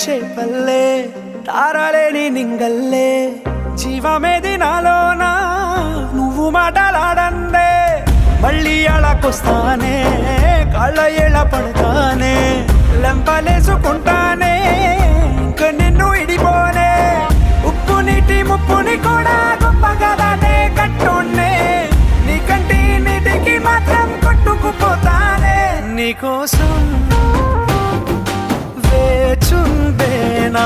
చేపల్లే తారలేని నింగల్లే జీవమేది నాలోనా నువ్వు మాటలాడందే మళ్ళీ అళకొస్తానే కాళ్ళ ఏళ్ళ పడతానే లెంపలేసుకుంటానే ఇంక నిన్ను ఇడిపోనే ఉప్పు నీటి ముప్పుని కూడా గొప్పగా దాటే కట్టున్నే నీ కంటి నీటికి మాత్రం కొట్టుకుపోతానే నీకోసం వేచుందే నా